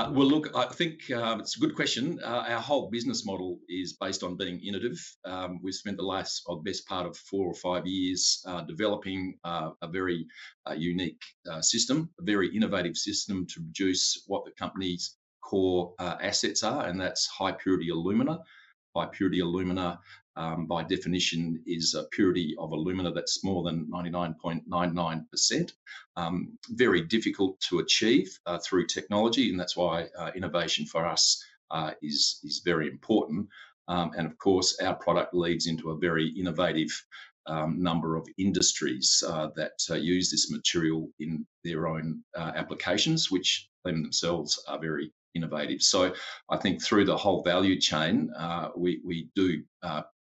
Well, look, I think it's a good question. Our whole business model is based on being innovative. We've spent the best part of 4 or 5 years developing a very unique system, a very innovative system to produce what the company's core assets are, and that's high purity alumina. High purity alumina, by definition, is a purity of alumina that's more than 99.99%. Very difficult to achieve through technology, and that's why innovation for us is very important. And of course, our product leads into a very innovative number of industries that use this material in their own applications, which themselves are very innovative. So I think through the whole value chain, we do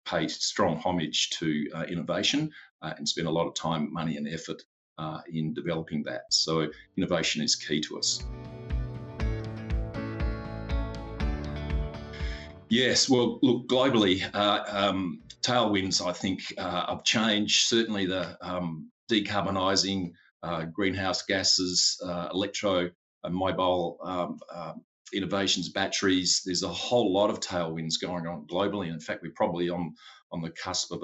pay strong homage to innovation and spend a lot of time, money, and effort in developing that. So innovation is key to us. Yes, well, look, globally, tailwinds, I think, of change, certainly the decarbonising greenhouse gases, electro and mobile innovations, batteries. There's a whole lot of tailwinds going on globally. In fact, we're probably on the cusp of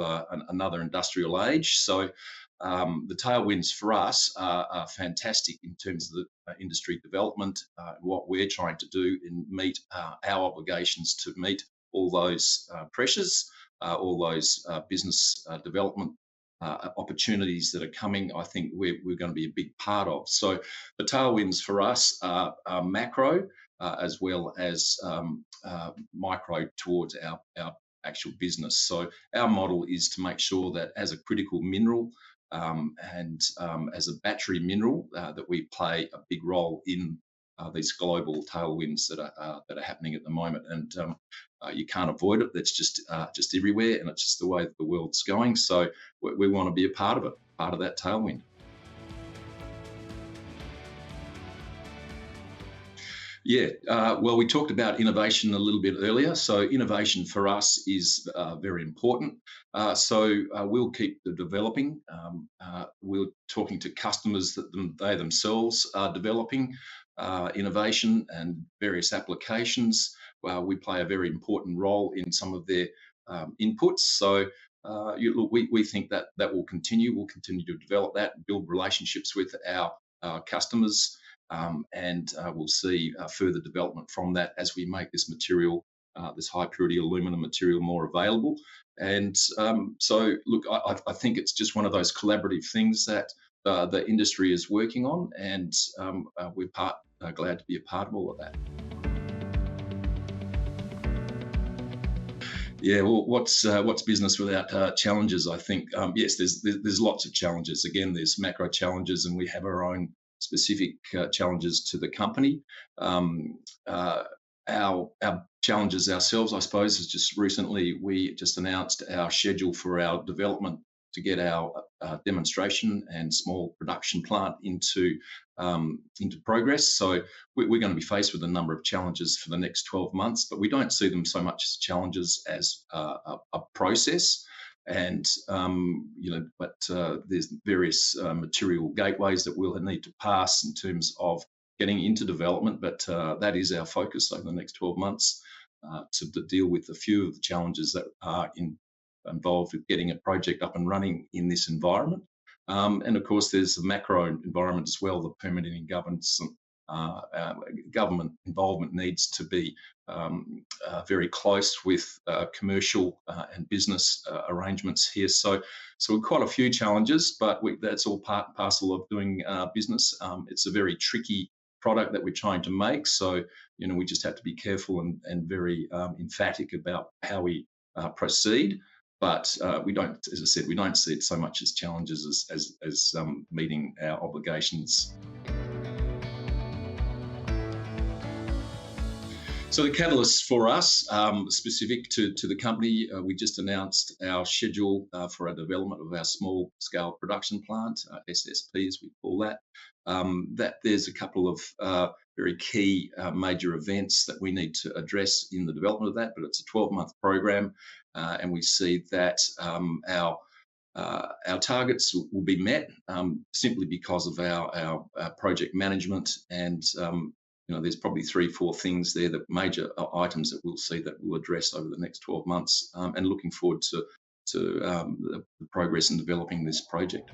another industrial age. So the tailwinds for us are fantastic in terms of the industry development, what we're trying to do and meet our obligations to meet all those pressures, all those business development opportunities that are coming. I think we're going to be a big part of. So the tailwinds for us are macro as well as micro towards our actual business. So our model is to make sure that as a critical mineral and as a battery mineral, that we play a big role in these global tailwinds that are happening at the moment, and you can't avoid it. That's just everywhere, and it's just the way that the world's going. So we want to be a part of it, part of that tailwind. Yeah, well, we talked about innovation a little bit earlier. So innovation for us is very important. So we'll keep developing. We're talking to customers that they themselves are developing innovation and various applications. We play a very important role in some of their inputs. So look, we think that will continue. We'll continue to develop that, build relationships with our customers. And we'll see further development from that as we make this material, this high purity aluminum material, more available. And so, look, I think it's just one of those collaborative things that the industry is working on, and we're glad to be a part of all of that. Yeah, well, what's business without challenges? I think yes, there's lots of challenges. Again, there's macro challenges, and we have our own specific challenges to the company. Our challenges ourselves, I suppose, is just recently we just announced our schedule for our development to get our demonstration and small production plant into progress. So we're going to be faced with a number of challenges for the next 12 months, but we don't see them so much as challenges as a process. And but there's various material gateways that we'll need to pass in terms of getting into development. But that is our focus over the next 12 months to deal with a few of the challenges that are involved with getting a project up and running in this environment. And of course, there's the macro environment as well. The permitting and governance, government involvement needs to be very close with commercial and business arrangements here. So we've quite a few challenges, but that's all part and parcel of doing business. It's a very tricky product that we're trying to make. So, we just have to be careful and very emphatic about how we proceed. But we don't, as I said, we don't see it so much as challenges as meeting our obligations. So the catalysts for us, specific to the company, we just announced our schedule for our development of our small scale production plant, SSP as we call that. That there's a couple of very key major events that we need to address in the development of that, but it's a 12-month program, and we see that our our targets will be met simply because of our project management, and there's probably 3, 4 things there, that major items that we'll see that we'll address over the next 12 months, and looking forward to the progress in developing this project.